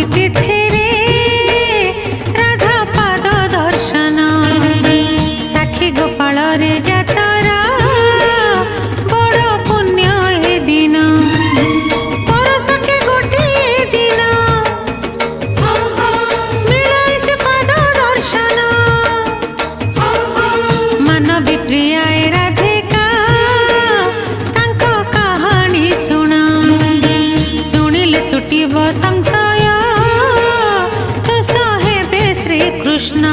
तिथि रे राधा पाद दर्शन साक्षी गोपाल रे जातरा बड़ पुण्य हे दिन परसके गोटे दिन मिलाई से पाद दर्शन मानवी प्रिया राधिका तांको कहानी सुना शुणिले तुटिब संशय तो सहेबे श्री कृष्ण।